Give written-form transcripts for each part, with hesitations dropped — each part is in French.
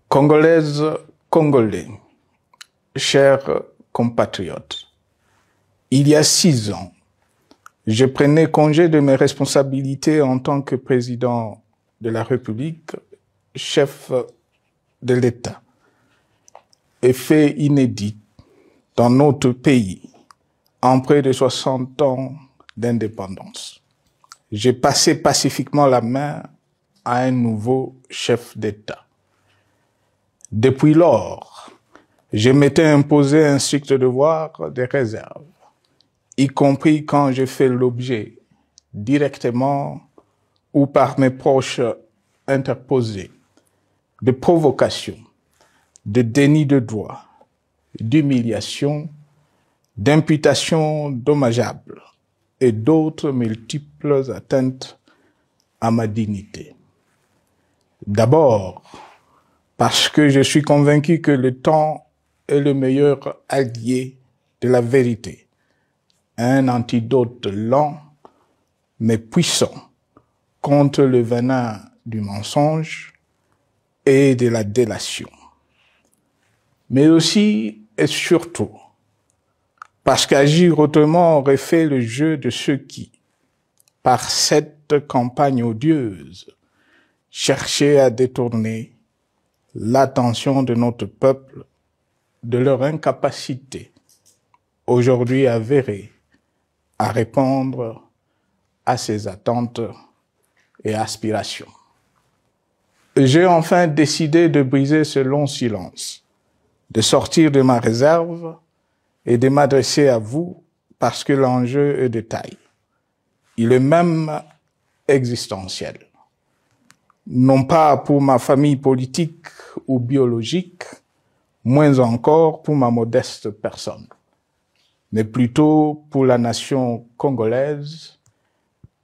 Congolaises, Congolais, chers compatriotes, il y a 6 ans, je prenais congé de mes responsabilités en tant que président de la République, chef de l'État. Et fait inédit dans notre pays, en près de 60 ans d'indépendance. J'ai passé pacifiquement la main à un nouveau chef d'État. Depuis lors, je m'étais imposé un strict devoir de réserve, y compris quand j'ai fait l'objet, directement ou par mes proches interposés, de provocations, de déni de droit, d'humiliation, d'imputations dommageables et d'autres multiples atteintes à ma dignité. D'abord, parce que je suis convaincu que le temps est le meilleur allié de la vérité, un antidote lent mais puissant contre le venin du mensonge et de la délation. Mais aussi et surtout, parce qu'agir autrement aurait fait le jeu de ceux qui, par cette campagne odieuse, cherchaient à détourner l'attention de notre peuple de leur incapacité, aujourd'hui avérée, à répondre à ses attentes et aspirations. J'ai enfin décidé de briser ce long silence, de sortir de ma réserve et de m'adresser à vous parce que l'enjeu est de taille. Il est même existentiel. Non pas pour ma famille politique ou biologique, moins encore pour ma modeste personne, mais plutôt pour la nation congolaise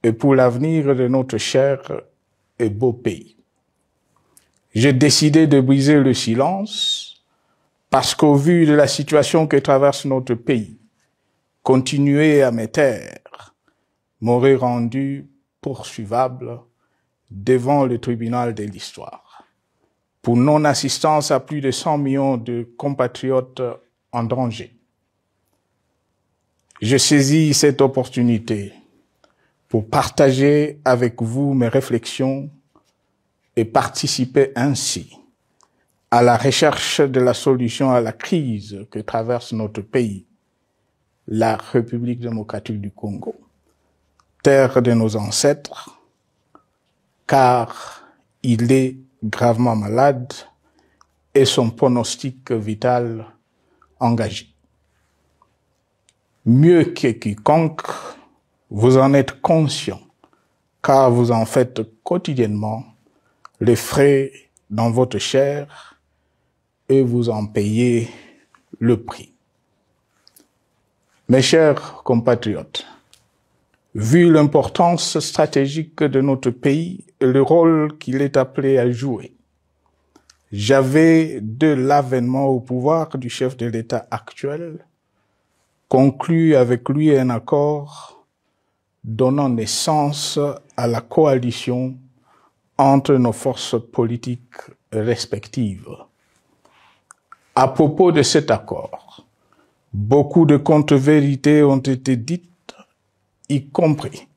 et pour l'avenir de notre cher et beau pays. J'ai décidé de briser le silence parce qu'au vu de la situation que traverse notre pays, continuer à me taire m'aurait rendu poursuivable devant le tribunal de l'histoire pour non-assistance à plus de 100 millions de compatriotes en danger. Je saisis cette opportunité pour partager avec vous mes réflexions et participer ainsi à la recherche de la solution à la crise que traverse notre pays, la République démocratique du Congo, terre de nos ancêtres, car il est gravement malade et son pronostic vital engagé. Mieux que quiconque, vous en êtes conscient, car vous en faites quotidiennement les frais dans votre chair et vous en payez le prix. Mes chers compatriotes, vu l'importance stratégique de notre pays et le rôle qu'il est appelé à jouer, j'avais, de l'avènement au pouvoir du chef de l'État actuel, conclu avec lui un accord donnant naissance à la coalition entre nos forces politiques respectives. À propos de cet accord, beaucoup de contre-vérités ont été dites, y compris,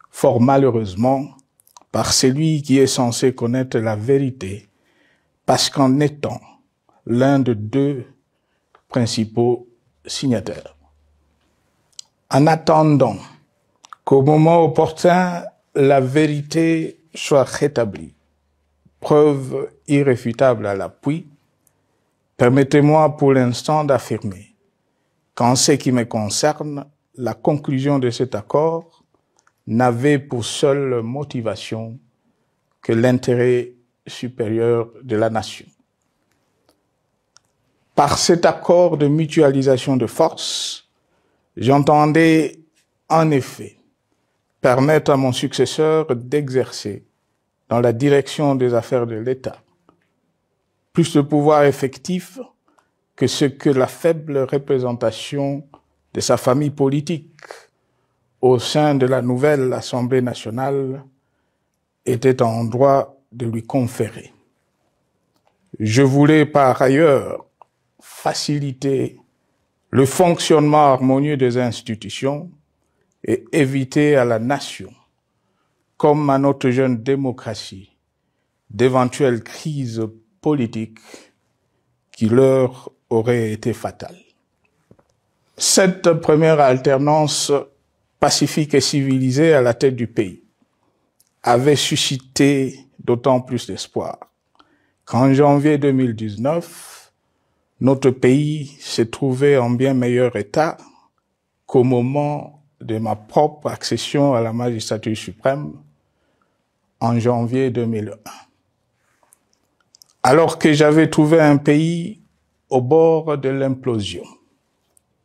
fort malheureusement, par celui qui est censé connaître la vérité, parce qu'en étant l'un de deux principaux signataires. En attendant qu'au moment opportun, la vérité soit rétablie, preuve irréfutable à l'appui, permettez-moi pour l'instant d'affirmer qu'en ce qui me concerne, la conclusion de cet accord n'avait pour seule motivation que l'intérêt supérieur de la nation. Par cet accord de mutualisation de forces, j'entendais en effet permettre à mon successeur d'exercer dans la direction des affaires de l'État plus de pouvoir effectif que ce que la faible représentation de sa famille politique au sein de la nouvelle Assemblée nationale était en droit de lui conférer. Je voulais par ailleurs faciliter le fonctionnement harmonieux des institutions et éviter à la nation, comme à notre jeune démocratie, d'éventuelles crises politiques qui leur auraient été fatales. Cette première alternance pacifique et civilisée à la tête du pays avait suscité d'autant plus d'espoir qu'en janvier 2019, notre pays s'est trouvé en bien meilleur état qu'au moment de ma propre accession à la magistrature suprême en janvier 2001. Alors que j'avais trouvé un pays au bord de l'implosion,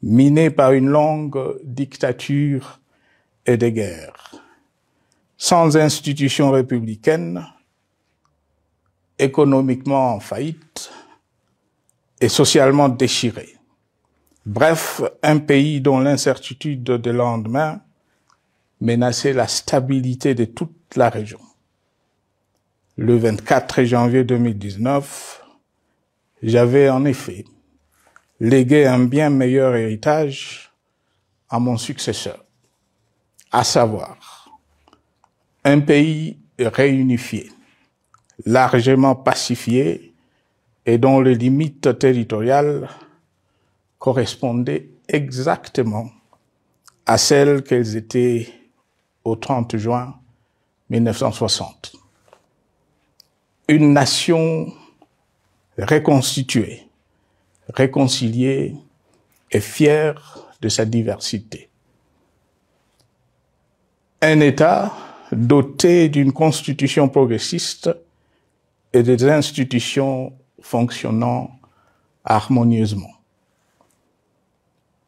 miné par une longue dictature et des guerres, sans institutions républicaines, économiquement en faillite et socialement déchiré. Bref, un pays dont l'incertitude de lendemain menaçait la stabilité de toute la région. Le 24 janvier 2019, j'avais en effet légué un bien meilleur héritage à mon successeur, à savoir un pays réunifié, largement pacifié et dont les limites territoriales correspondaient exactement à celles qu'elles étaient au 30 juin 1960. Une nation reconstituée, réconciliée et fière de sa diversité. Un État doté d'une constitution progressiste et des institutions fonctionnant harmonieusement.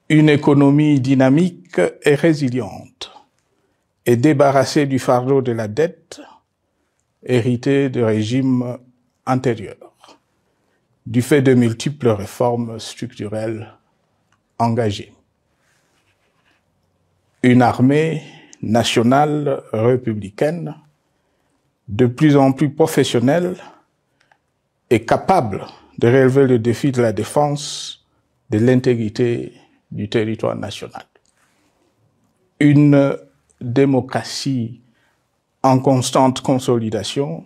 Une économie dynamique et résiliente et débarrassée du fardeau de la dette hérité de régimes antérieurs, du fait de multiples réformes structurelles engagées. Une armée nationale républicaine de plus en plus professionnelle et capable de relever le défi de la défense de l'intégrité du territoire national. Une démocratie en constante consolidation,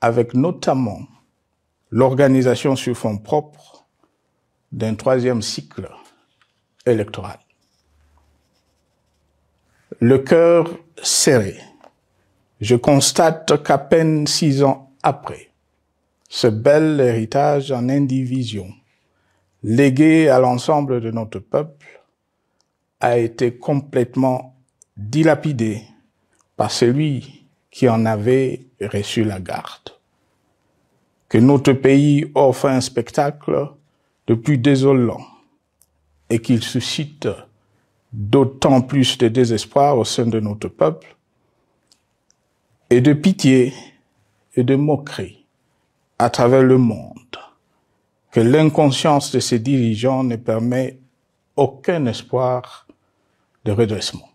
avec notamment l'organisation sur fonds propres d'un troisième cycle électoral. Le cœur serré, je constate qu'à peine 6 ans après, ce bel héritage en indivision, légué à l'ensemble de notre peuple, a été complètement dilapidé par celui qui en avait reçu la garde. Que notre pays offre un spectacle de plus désolant et qu'il suscite d'autant plus de désespoir au sein de notre peuple et de pitié et de moquerie à travers le monde, que l'inconscience de ses dirigeants ne permet aucun espoir de redressement.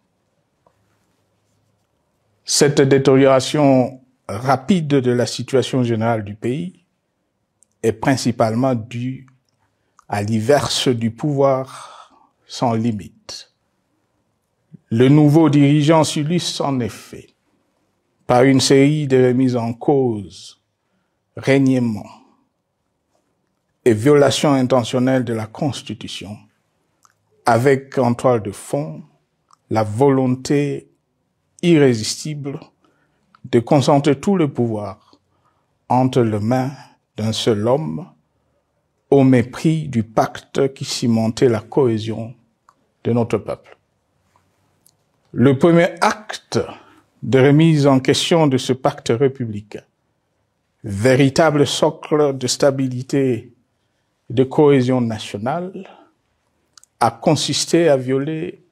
Cette détérioration rapide de la situation générale du pays est principalement due à l'inverse du pouvoir sans limite. Le nouveau dirigeant s'illustre en effet par une série de remises en cause, reniements et violations intentionnelles de la Constitution, avec en toile de fond la volonté irrésistible de concentrer tout le pouvoir entre les mains d'un seul homme, au mépris du pacte qui cimentait la cohésion de notre peuple. Le premier acte de remise en question de ce pacte républicain, véritable socle de stabilité et de cohésion nationale, a consisté à violer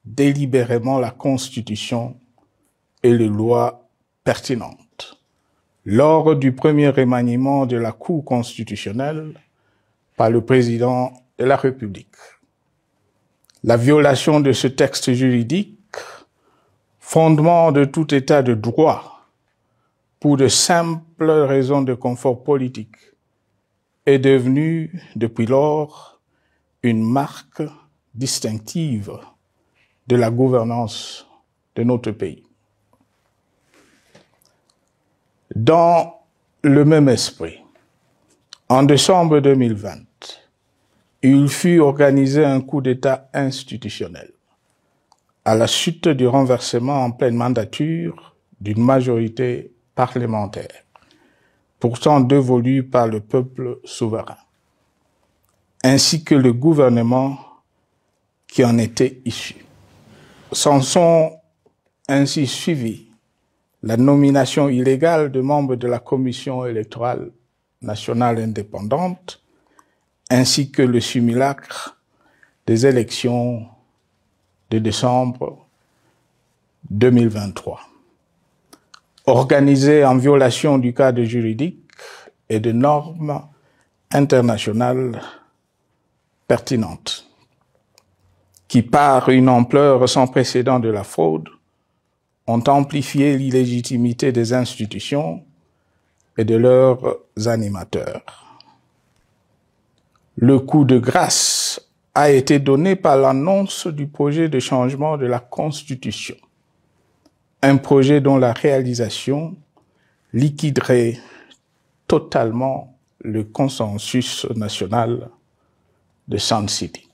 délibérément la Constitution et les lois pertinentes lors du premier remaniement de la Cour constitutionnelle par le président de la République. La violation de ce texte juridique, fondement de tout état de droit, pour de simples raisons de confort politique est devenue, depuis lors, une marque distinctive de la gouvernance de notre pays. Dans le même esprit, en décembre 2020, il fut organisé un coup d'État institutionnel à la suite du renversement en pleine mandature d'une majorité parlementaire, pourtant dévolue par le peuple souverain, ainsi que le gouvernement qui en était issu. S'en sont ainsi suivis la nomination illégale de membres de la Commission électorale nationale indépendante, ainsi que le simulacre des élections de décembre 2023, organisées en violation du cadre juridique et de normes internationales pertinentes, qui, par une ampleur sans précédent de la fraude, ont amplifié l'illégitimité des institutions et de leurs animateurs. Le coup de grâce a été donné par l'annonce du projet de changement de la Constitution, un projet dont la réalisation liquiderait totalement le consensus national de Sun City.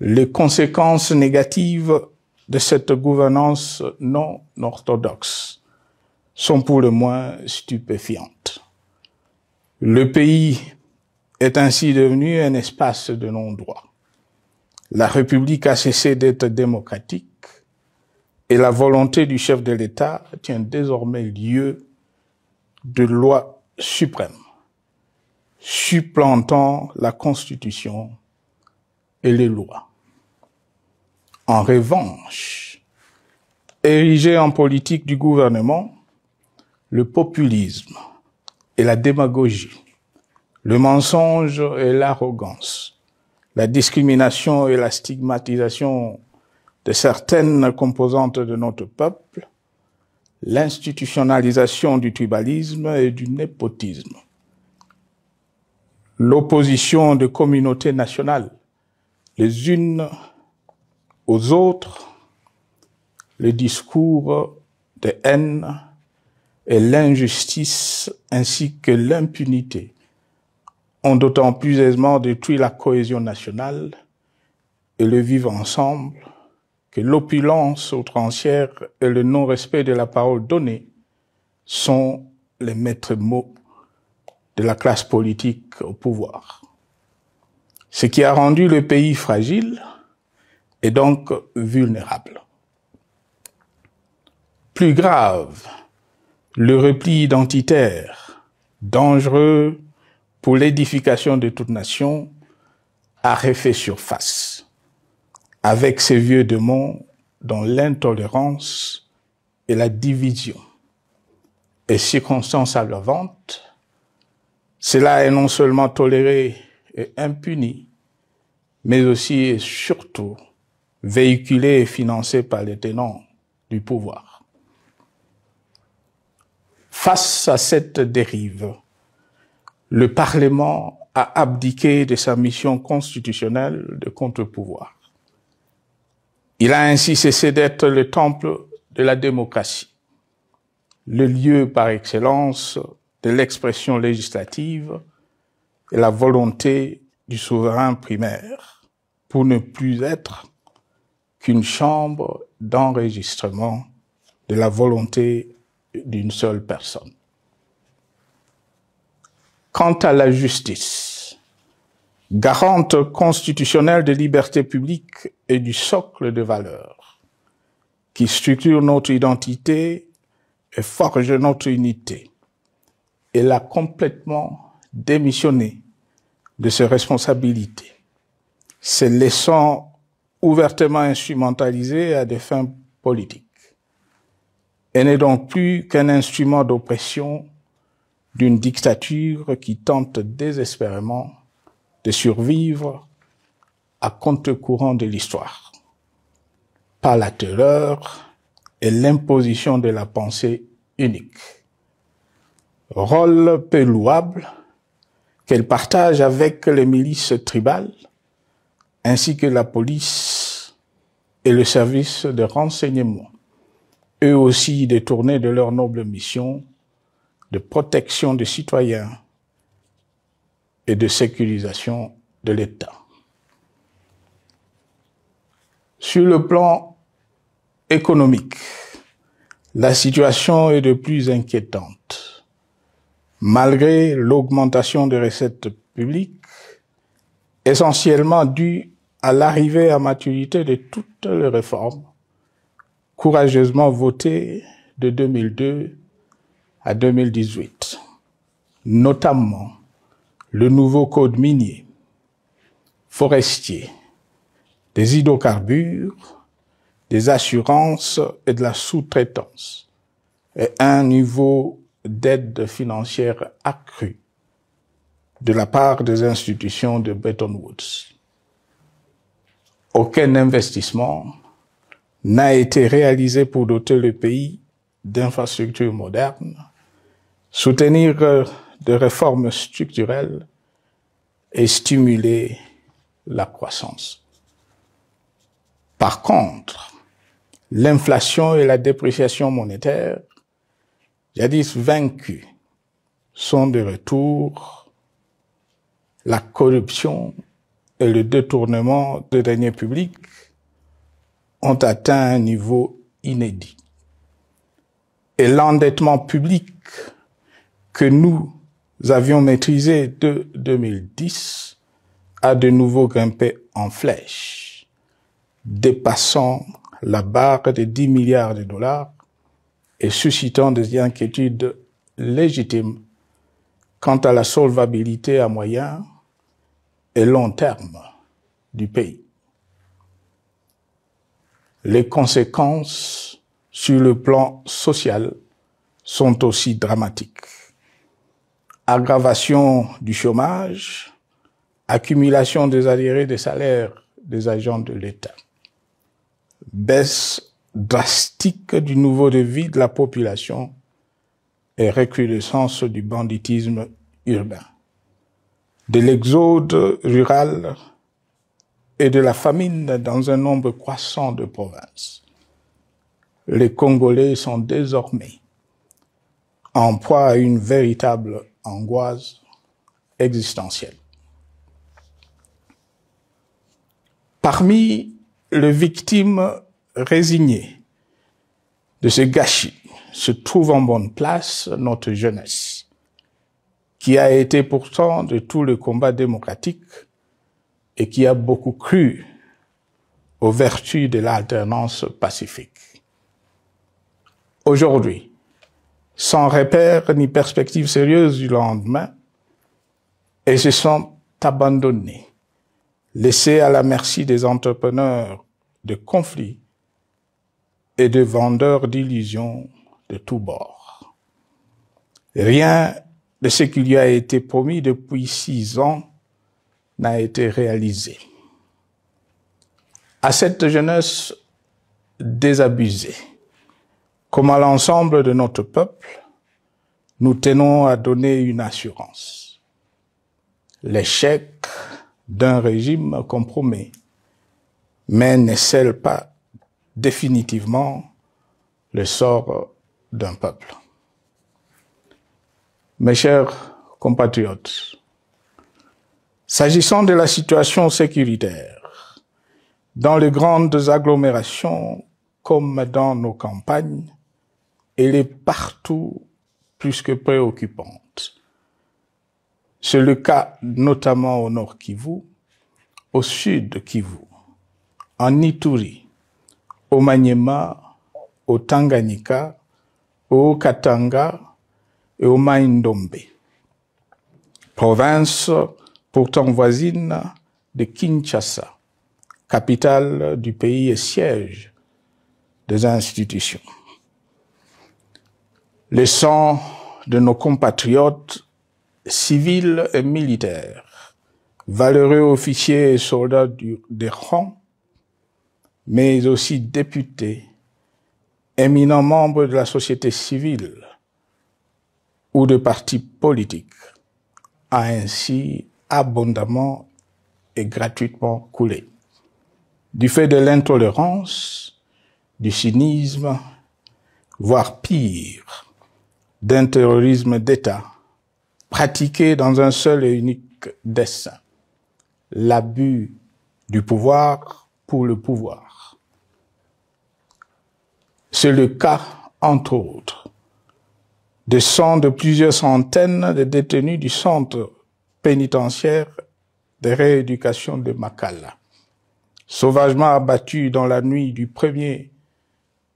Les conséquences négatives de cette gouvernance non orthodoxe sont pour le moins stupéfiantes. Le pays est ainsi devenu un espace de non-droit. La République a cessé d'être démocratique et la volonté du chef de l'État tient désormais lieu de loi suprême, supplantant la Constitution et les lois. En revanche, érigé en politique du gouvernement, le populisme et la démagogie, le mensonge et l'arrogance, la discrimination et la stigmatisation de certaines composantes de notre peuple, l'institutionnalisation du tribalisme et du népotisme, l'opposition de communautés nationales, les unes aux autres, le discours de haine et l'injustice ainsi que l'impunité ont d'autant plus aisément détruit la cohésion nationale et le vivre ensemble que l'opulence outrancière et le non-respect de la parole donnée sont les maîtres mots de la classe politique au pouvoir. Ce qui a rendu le pays fragile et donc vulnérable. Plus grave, le repli identitaire, dangereux pour l'édification de toute nation, a refait surface, avec ses vieux démons dont l'intolérance et la division est circonstance aggravante. Cela est non seulement toléré et impuni, mais aussi et surtout véhiculé et financé par les tenants du pouvoir. Face à cette dérive, le Parlement a abdiqué de sa mission constitutionnelle de contre-pouvoir. Il a ainsi cessé d'être le temple de la démocratie, le lieu par excellence de l'expression législative et la volonté du souverain primaire, pour ne plus être qu'une chambre d'enregistrement de la volonté d'une seule personne. Quant à la justice, garante constitutionnelle des libertés publiques et du socle de valeurs, qui structure notre identité et forge notre unité, elle a complètement démissionné de ses responsabilités, se laissant ouvertement instrumentalisée à des fins politiques. Elle n'est donc plus qu'un instrument d'oppression d'une dictature qui tente désespérément de survivre à contre-courant de l'histoire, par la terreur et l'imposition de la pensée unique. Rôle peu louable, qu'elle partage avec les milices tribales, ainsi que la police et le service de renseignement, eux aussi détournés de leur noble mission de protection des citoyens et de sécurisation de l'État. Sur le plan économique, la situation est de plus inquiétante. Malgré l'augmentation des recettes publiques, essentiellement due à l'arrivée à maturité de toutes les réformes courageusement votées de 2002 à 2018, notamment le nouveau code minier, forestier, des hydrocarbures, des assurances et de la sous-traitance, et un niveau d'aide financière accru de la part des institutions de Bretton Woods. Aucun investissement n'a été réalisé pour doter le pays d'infrastructures modernes, soutenir des réformes structurelles et stimuler la croissance. Par contre, l'inflation et la dépréciation monétaire, jadis vaincues, sont de retour. La corruption et le détournement de deniers publics ont atteint un niveau inédit. Et l'endettement public que nous avions maîtrisé de 2010 a de nouveau grimpé en flèche, dépassant la barre de 10 milliards de dollars et suscitant des inquiétudes légitimes quant à la solvabilité à moyen et long terme du pays. Les conséquences sur le plan social sont aussi dramatiques. Aggravation du chômage, accumulation des arriérés des salaires des agents de l'État, baisse drastique du niveau de vie de la population et recrudescence du banditisme urbain, de l'exode rural et de la famine dans un nombre croissant de provinces. Les Congolais sont désormais en proie à une véritable angoisse existentielle. Parmi les victimes résignées de ce gâchis se trouve en bonne place notre jeunesse, qui a été pourtant de tout le combat démocratique et qui a beaucoup cru aux vertus de l'alternance pacifique. Aujourd'hui, sans repère ni perspective sérieuse du lendemain, ils se sont abandonnés, laissés à la merci des entrepreneurs de conflits et de vendeurs d'illusions de tous bords. Rien de ce qui lui a été promis depuis 6 ans n'a été réalisé. À cette jeunesse désabusée, comme à l'ensemble de notre peuple, nous tenons à donner une assurance. L'échec d'un régime compromet, mais ne scelle pas définitivement le sort d'un peuple. Mes chers compatriotes, s'agissant de la situation sécuritaire, dans les grandes agglomérations comme dans nos campagnes, elle est partout plus que préoccupante. C'est le cas notamment au nord Kivu, au sud Kivu, en Ituri, au Maniema, au Tanganyika, au Katanga et au Mai-Ndombe, province pourtant voisine de Kinshasa, capitale du pays et siège des institutions. Le sang de nos compatriotes civils et militaires, valeureux officiers et soldats des rangs, mais aussi députés, éminents membres de la société civile ou de partis politiques, a ainsi abondamment et gratuitement coulé. Du fait de l'intolérance, du cynisme, voire pire, d'un terrorisme d'État pratiqué dans un seul et unique dessein, l'abus du pouvoir pour le pouvoir. C'est le cas, entre autres, de plusieurs centaines de détenus du centre pénitentiaire de rééducation de Makala, sauvagement abattus dans la nuit du 1er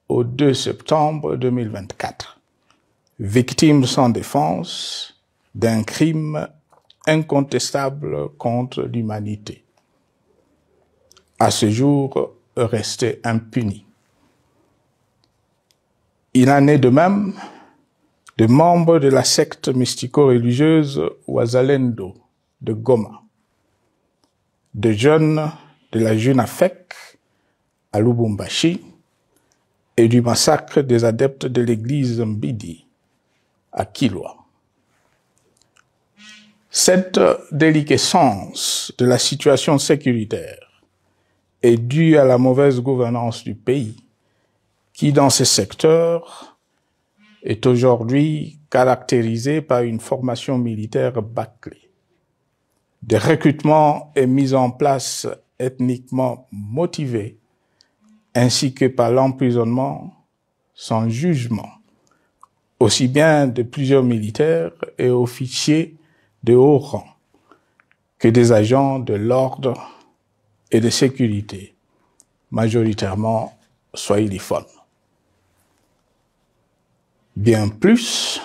au 2 septembre 2024, victimes sans défense d'un crime incontestable contre l'humanité, à ce jour resté impuni. Il en est de même de membres de la secte mystico-religieuse Wazalendo de Goma, de jeunes de la Junafek à Lubumbashi et du massacre des adeptes de l'église Mbidi à Kilwa. Cette déliquescence de la situation sécuritaire est due à la mauvaise gouvernance du pays qui, dans ces secteurs, est aujourd'hui caractérisée par une formation militaire bâclée, des recrutements et mises en place ethniquement motivés, ainsi que par l'emprisonnement sans jugement, aussi bien de plusieurs militaires et officiers de haut rang que des agents de l'ordre et de sécurité, majoritairement swahiliphones. Bien plus,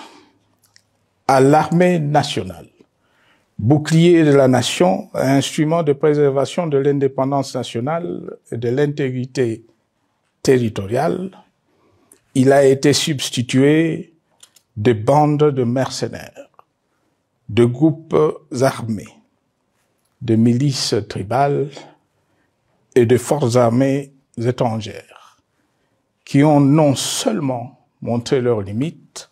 à l'armée nationale, bouclier de la nation, instrument de préservation de l'indépendance nationale et de l'intégrité territoriale, il a été substitué de bandes de mercenaires, de groupes armés, de milices tribales et de forces armées étrangères, qui ont non seulement montré leurs limites,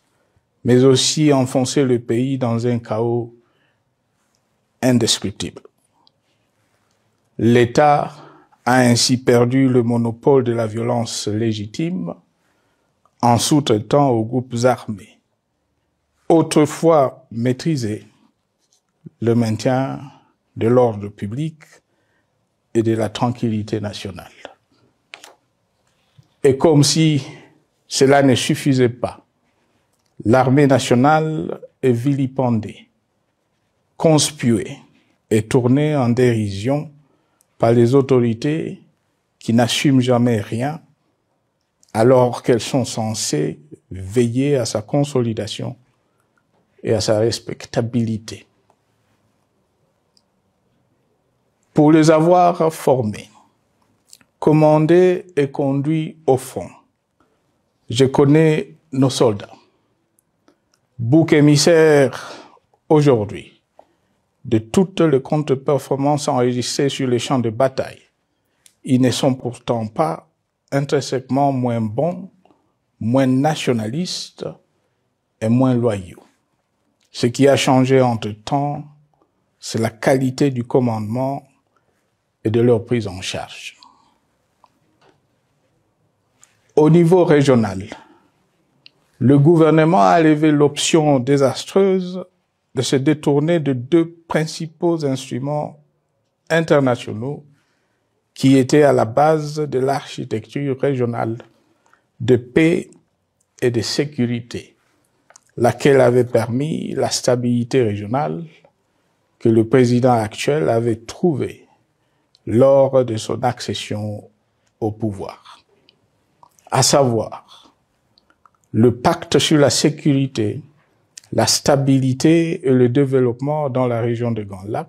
mais aussi enfoncé le pays dans un chaos indescriptible. L'État a ainsi perdu le monopole de la violence légitime en sous-traitant aux groupes armés, autrefois maîtrisés, le maintien de l'ordre public et de la tranquillité nationale. Et comme si cela ne suffisait pas, l'armée nationale est vilipendée, conspuée et tournée en dérision par les autorités qui n'assument jamais rien alors qu'elles sont censées veiller à sa consolidation et à sa respectabilité. Pour les avoir formés, commandés et conduits au front, je connais nos soldats, boucs émissaires aujourd'hui de toutes les contre-performances enregistrées sur les champs de bataille. Ils ne sont pourtant pas intrinsèquement moins bons, moins nationalistes et moins loyaux. Ce qui a changé entre-temps, c'est la qualité du commandement et de leur prise en charge. Au niveau régional, le gouvernement a levé l'option désastreuse de se détourner de deux principaux instruments internationaux qui étaient à la base de l'architecture régionale de paix et de sécurité, laquelle avait permis la stabilité régionale que le président actuel avait trouvée lors de son accession au pouvoir, à savoir le pacte sur la sécurité, la stabilité et le développement dans la région de Grand Lac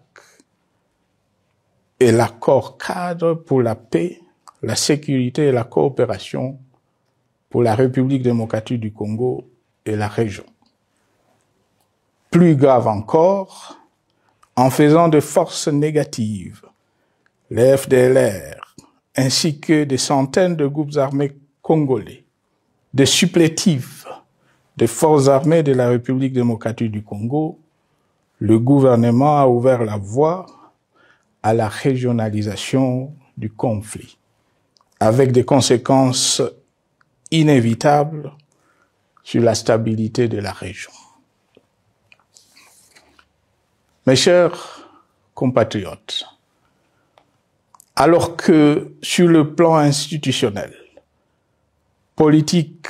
et l'accord cadre pour la paix, la sécurité et la coopération pour la République démocratique du Congo et la région. Plus grave encore, en faisant de forces négatives, les FDLR, ainsi que des centaines de groupes armés congolais, des supplétifs des forces armées de la République démocratique du Congo, le gouvernement a ouvert la voie à la régionalisation du conflit, avec des conséquences inévitables sur la stabilité de la région. Mes chers compatriotes, alors que sur le plan institutionnel, politique,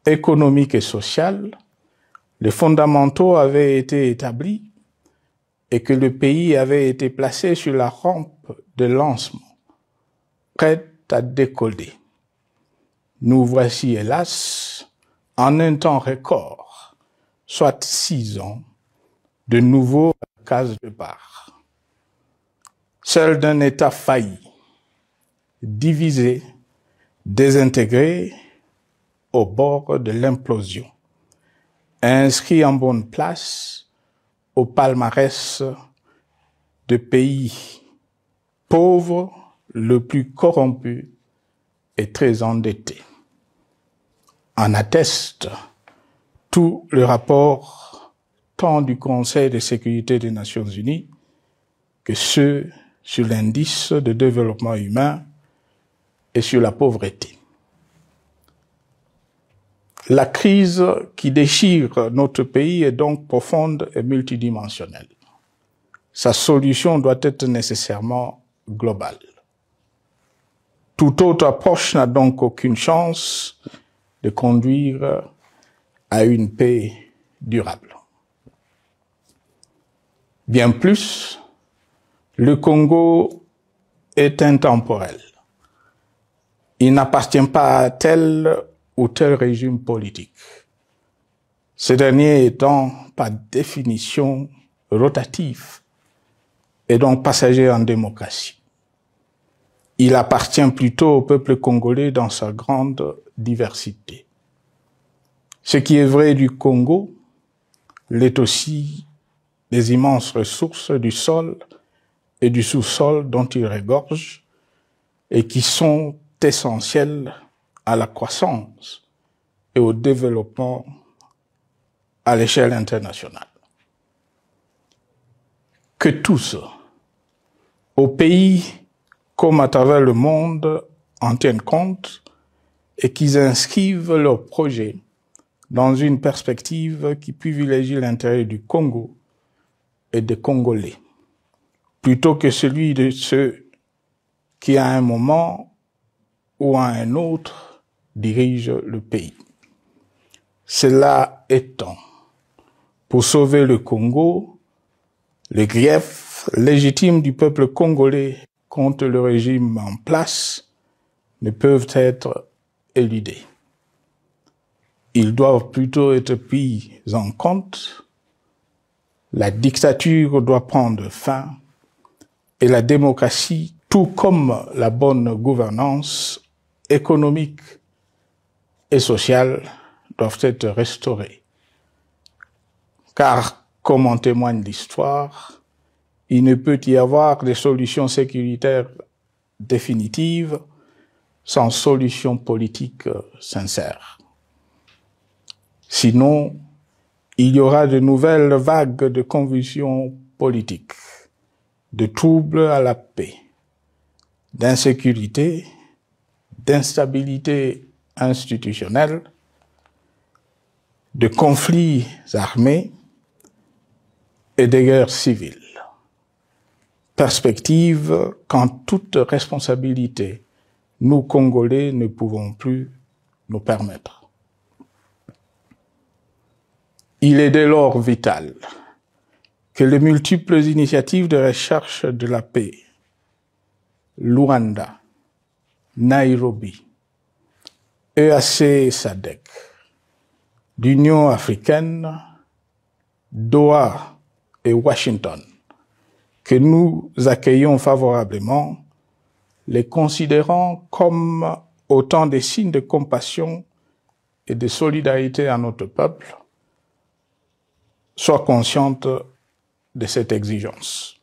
économique et social, les fondamentaux avaient été établis et que le pays avait été placé sur la rampe de lancement, prêt à décoller. Nous voici, hélas, en un temps record, soit 6 ans, de nouveau à la case départ. Seul d'un État failli, divisé, désintégré, au bord de l'implosion, inscrit en bonne place au palmarès de pays pauvres, le plus corrompu et très endetté. En atteste tout le rapport tant du Conseil de sécurité des Nations Unies que ceux sur l'indice de développement humain et sur la pauvreté. La crise qui déchire notre pays est donc profonde et multidimensionnelle. Sa solution doit être nécessairement globale. Toute autre approche n'a donc aucune chance de conduire à une paix durable. Bien plus, le Congo est intemporel. Il n'appartient pas à tel ou tel régime politique. Ce dernier étant par définition rotatif et donc passager en démocratie. Il appartient plutôt au peuple congolais dans sa grande diversité. Ce qui est vrai du Congo l'est aussi des immenses ressources du sol et du sous-sol dont il regorge et qui sont essentielles à la croissance et au développement à l'échelle internationale. Que tous, au pays comme à travers le monde, en tiennent compte et qu'ils inscrivent leurs projets dans une perspective qui privilégie l'intérêt du Congo et des Congolais, plutôt que celui de ceux qui, à un moment ou à un autre, dirigent le pays. Cela étant, pour sauver le Congo, les griefs légitimes du peuple congolais contre le régime en place ne peuvent être éludés. Ils doivent plutôt être pris en compte. La dictature doit prendre fin et la démocratie, tout comme la bonne gouvernance économique et sociale, doivent être restaurées. Car, comme en témoigne l'histoire, il ne peut y avoir de solutions sécuritaires définitives sans solution politique sincère. Sinon, il y aura de nouvelles vagues de convulsions politiques, de troubles à la paix, d'insécurité, d'instabilité institutionnelle, de conflits armés et de guerres civiles. Perspective qu'en toute responsabilité, nous, Congolais, ne pouvons plus nous permettre. Il est dès lors vital que les multiples initiatives de recherche de la paix, Luanda, Nairobi, EAC SADC, l'Union africaine, Doha et Washington, que nous accueillons favorablement, les considérant comme autant de signes de compassion et de solidarité à notre peuple, soient conscientes de cette exigence.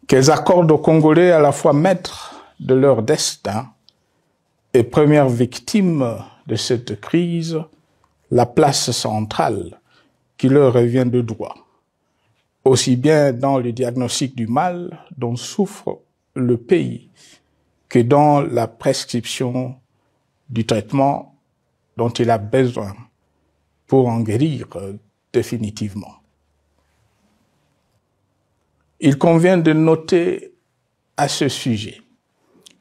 Qu'elles accordent aux Congolais à la fois maîtres de leur destin et premières victimes de cette crise la place centrale qui leur revient de droit, aussi bien dans le diagnostic du mal dont souffre le pays que dans la prescription du traitement dont il a besoin pour en guérir définitivement. Il convient de noter à ce sujet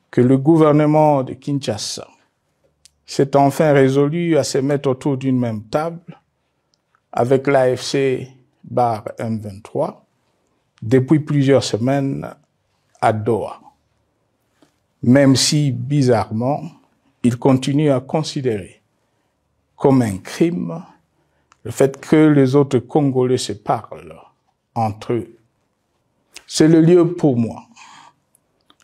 que le gouvernement de Kinshasa s'est enfin résolu à se mettre autour d'une même table avec l'AFC/M23 depuis plusieurs semaines à Doha, même si, bizarrement, il continue à considérer comme un crime le fait que les autres Congolais se parlent entre eux. C'est le lieu pour moi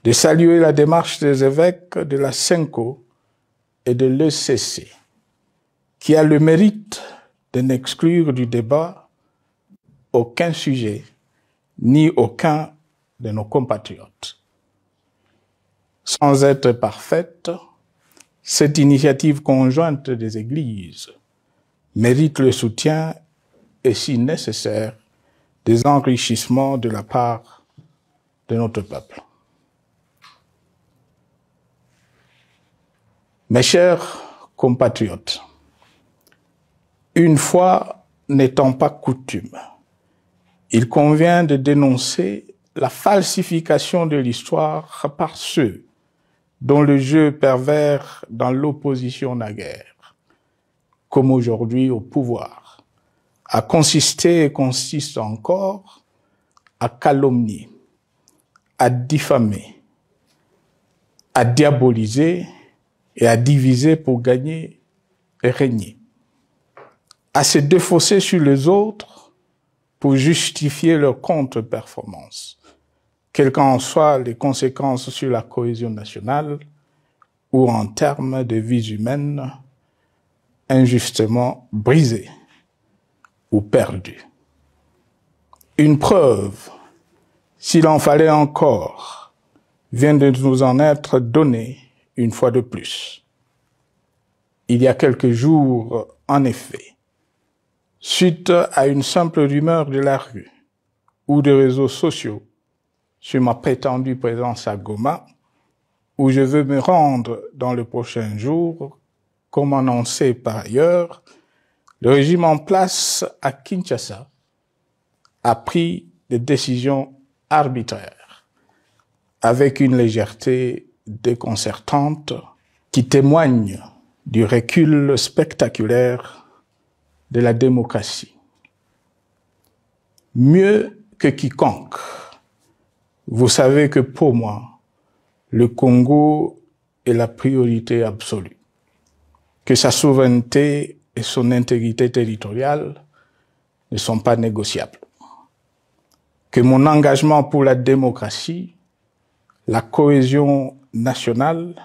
de saluer la démarche des évêques de la CENCO et de l'ECC, qui a le mérite de n'exclure du débat aucun sujet, ni aucun de nos compatriotes. Sans être parfaite, cette initiative conjointe des églises mérite le soutien et, si nécessaire, des enrichissements de la part de notre peuple. Mes chers compatriotes, une fois n'étant pas coutume, il convient de dénoncer la falsification de l'histoire par ceux dont le jeu pervers dans l'opposition naguère, comme aujourd'hui au pouvoir, a consisté et consiste encore à calomnier, à diffamer, à diaboliser et à diviser pour gagner et régner, à se défausser sur les autres pour justifier leur contre-performance, quelles qu'en soient les conséquences sur la cohésion nationale ou en termes de vies humaines injustement brisées ou perdues. Une preuve, s'il en fallait encore, vient de nous en être donnée une fois de plus. Il y a quelques jours, en effet, suite à une simple rumeur de la rue ou des réseaux sociaux sur ma prétendue présence à Goma, où je veux me rendre dans le prochain jour, comme annoncé par ailleurs, le régime en place à Kinshasa a pris des décisions arbitraires, avec une légèreté déconcertante qui témoigne du recul spectaculaire de la démocratie. Mieux que quiconque, vous savez que pour moi, le Congo est la priorité absolue, que sa souveraineté et son intégrité territoriale ne sont pas négociables, que mon engagement pour la démocratie, la cohésion nationale,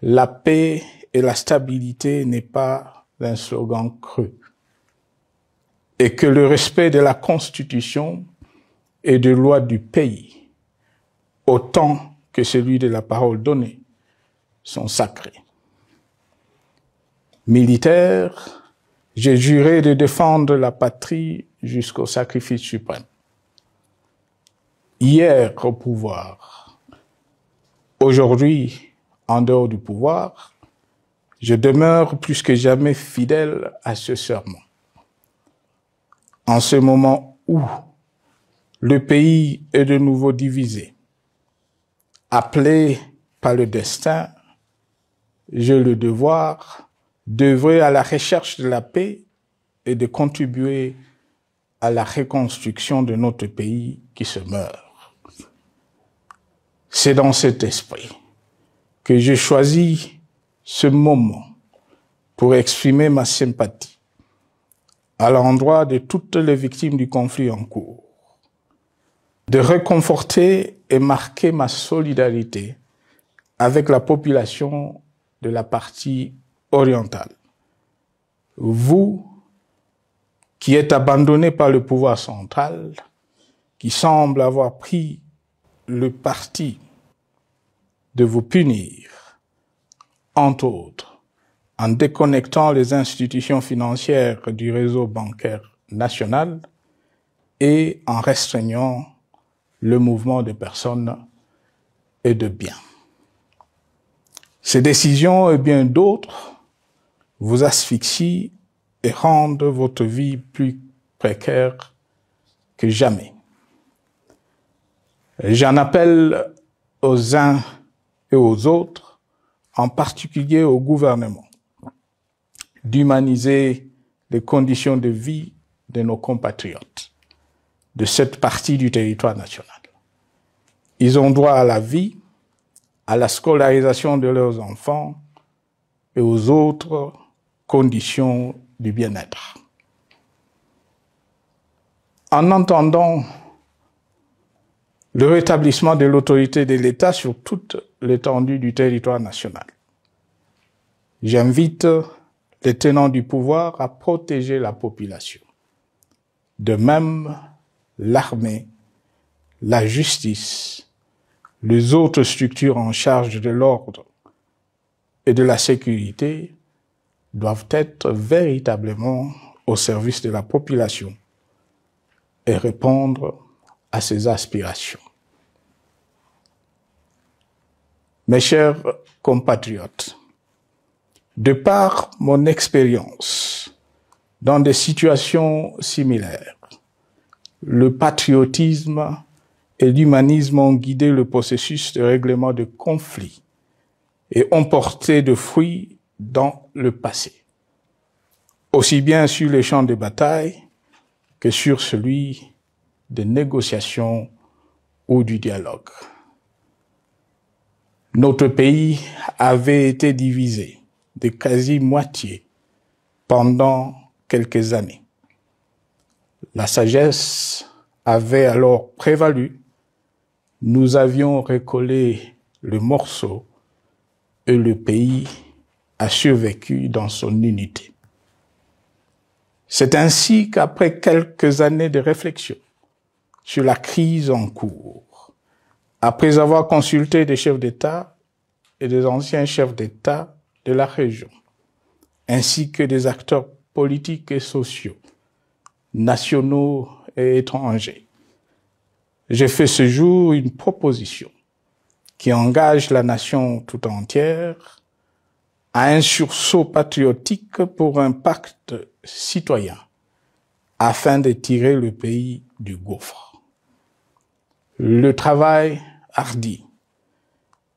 la paix et la stabilité n'est pas un slogan creux, et que le respect de la Constitution et des lois du pays, autant que celui de la parole donnée, sont sacrés. Militaire, j'ai juré de défendre la patrie jusqu'au sacrifice suprême. Hier au pouvoir, aujourd'hui en dehors du pouvoir, je demeure plus que jamais fidèle à ce serment. En ce moment où le pays est de nouveau divisé, appelé par le destin, j'ai le devoir d'œuvrer à la recherche de la paix et de contribuer à la reconstruction de notre pays qui se meurt. C'est dans cet esprit que j'ai choisi ce moment pour exprimer ma sympathie à l'endroit de toutes les victimes du conflit en cours, de réconforter et marquer ma solidarité avec la population de la partie orientale. Vous, qui êtes abandonnés par le pouvoir central, qui semble avoir pris le parti de vous punir, entre autres, en déconnectant les institutions financières du réseau bancaire national et en restreignant le mouvement de personnes et de biens. Ces décisions et bien d'autres vous asphyxient et rendent votre vie plus précaire que jamais. J'en appelle aux uns et aux autres, en particulier au gouvernement, d'humaniser les conditions de vie de nos compatriotes de cette partie du territoire national. Ils ont droit à la vie, à la scolarisation de leurs enfants et aux autres conditions du bien-être. En entendant le rétablissement de l'autorité de l'État sur toute l'étendue du territoire national, j'invite les tenants du pouvoir à protéger la population. De même, l'armée, la justice, les autres structures en charge de l'ordre et de la sécurité doivent être véritablement au service de la population et répondre à ses aspirations. Mes chers compatriotes, de par mon expérience dans des situations similaires, le patriotisme et l'humanisme ont guidé le processus de règlement de conflits et ont porté de fruits dans le passé, aussi bien sur les champs de bataille que sur celui des négociations ou du dialogue. Notre pays avait été divisé de quasi-moitié pendant quelques années. La sagesse avait alors prévalu. Nous avions recollé le morceau et le pays a survécu dans son unité. C'est ainsi qu'après quelques années de réflexion sur la crise en cours, après avoir consulté des chefs d'État et des anciens chefs d'État de la région, ainsi que des acteurs politiques et sociaux, nationaux et étrangers, j'ai fait ce jour une proposition qui engage la nation tout entière à un sursaut patriotique pour un pacte citoyen afin de tirer le pays du gouffre. Le travail hardi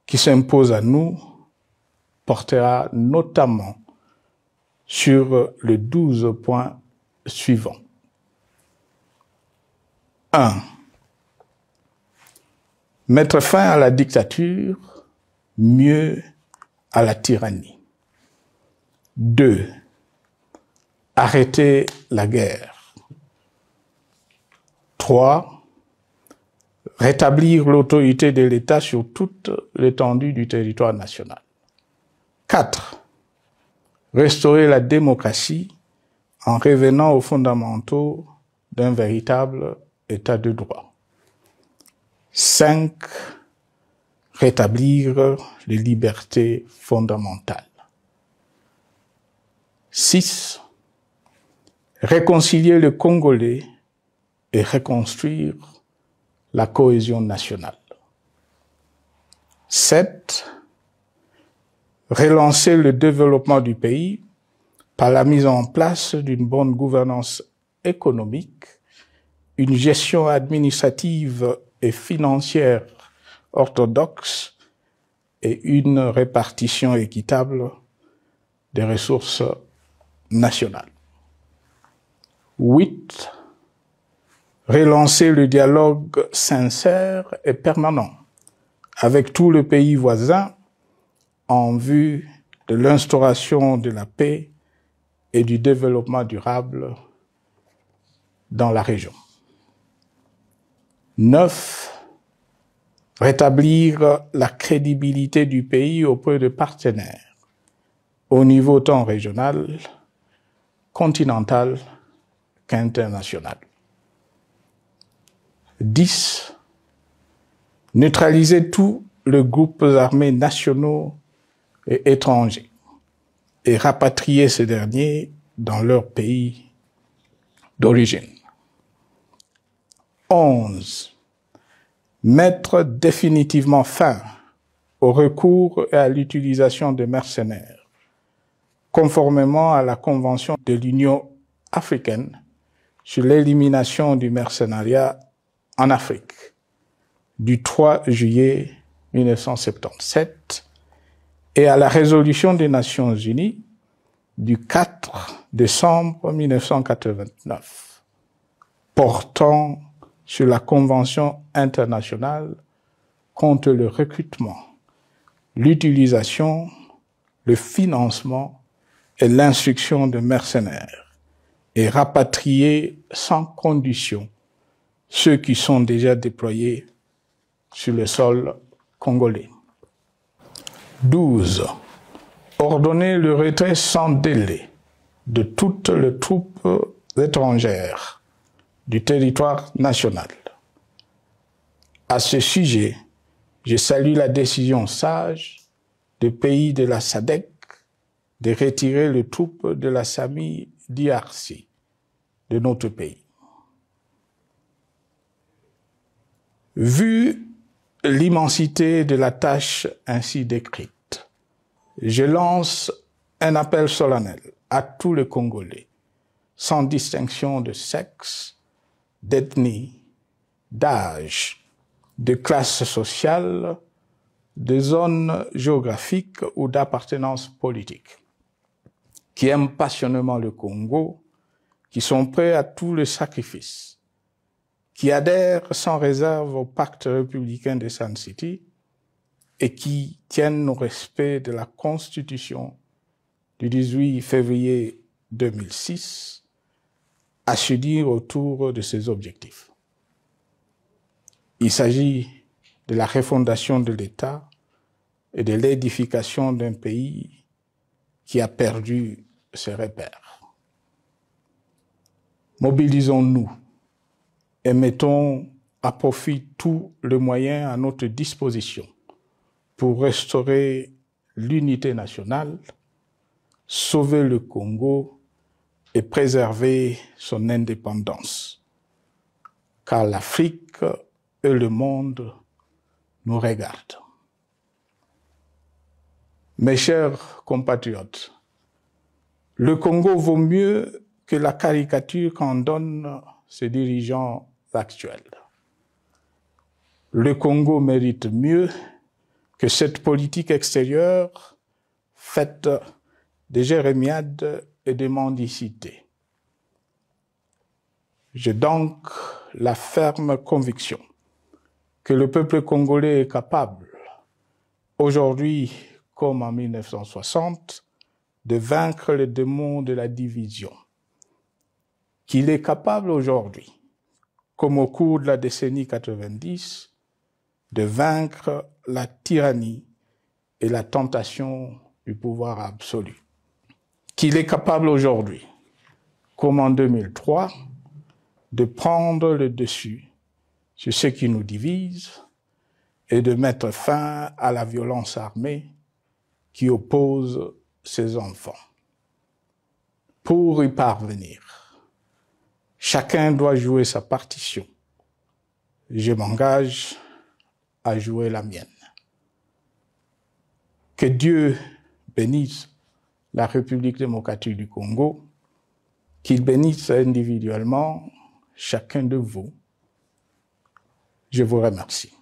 qui s'impose à nous portera notamment sur les 12 points suivants. 1. Mettre fin à la dictature, mieux à la tyrannie. 2. Arrêter la guerre. 3. Rétablir l'autorité de l'État sur toute l'étendue du territoire national. 4. Restaurer la démocratie en revenant aux fondamentaux d'un véritable État de droit. 5. Rétablir les libertés fondamentales. 6. Réconcilier le Congolais et reconstruire la cohésion nationale. 7. Relancer le développement du pays par la mise en place d'une bonne gouvernance économique, une gestion administrative et financière orthodoxe et une répartition équitable des ressources nationales. 8. Relancer le dialogue sincère et permanent avec tous les pays voisins en vue de l'instauration de la paix et du développement durable dans la région. 9. Rétablir la crédibilité du pays auprès de partenaires au niveau tant régional, continental qu'international. 10. Neutraliser tous les groupes armés nationaux et étrangers et rapatrier ces derniers dans leur pays d'origine. 11. Mettre définitivement fin au recours et à l'utilisation de mercenaires, conformément à la Convention de l'Union africaine sur l'élimination du mercenariat en Afrique du 3 juillet 1977 et à la résolution des Nations Unies du 4 décembre 1989 portant sur la Convention internationale contre le recrutement, l'utilisation, le financement et l'instruction de mercenaires et rapatrier sans condition ceux qui sont déjà déployés sur le sol congolais. 12. Ordonner le retrait sans délai de toutes les troupes étrangères du territoire national. À ce sujet, je salue la décision sage des pays de la SADC de retirer les troupes de la SAMI DRC de notre pays. Vu l'immensité de la tâche ainsi décrite, je lance un appel solennel à tous les Congolais, sans distinction de sexe, d'ethnie, d'âge, de classe sociale, de zone géographique ou d'appartenance politique, qui aiment passionnément le Congo, qui sont prêts à tous les sacrifices, qui adhèrent sans réserve au pacte républicain de Sun City et qui tiennent au respect de la Constitution du 18 février 2006 à se dire autour de ces objectifs. Il s'agit de la refondation de l'État et de l'édification d'un pays qui a perdu ses repères. Mobilisons-nous et mettons à profit tous les moyens à notre disposition pour restaurer l'unité nationale, sauver le Congo et préserver son indépendance. Car l'Afrique et le monde nous regardent. Mes chers compatriotes, le Congo vaut mieux que la caricature qu'en donnent ses dirigeants actuels. Le Congo mérite mieux que cette politique extérieure faite de jérémiades et de mendicité. J'ai donc la ferme conviction que le peuple congolais est capable, aujourd'hui comme en 1960, de vaincre le démon de la division, qu'il est capable aujourd'hui, comme au cours de la décennie 90, de vaincre la tyrannie et la tentation du pouvoir absolu. Qu'il est capable aujourd'hui, comme en 2003, de prendre le dessus sur ce qui nous divise et de mettre fin à la violence armée qui oppose ses enfants. Pour y parvenir, chacun doit jouer sa partition. Je m'engage à jouer la mienne. Que Dieu bénisse la République démocratique du Congo, qu'il bénisse individuellement chacun de vous. Je vous remercie.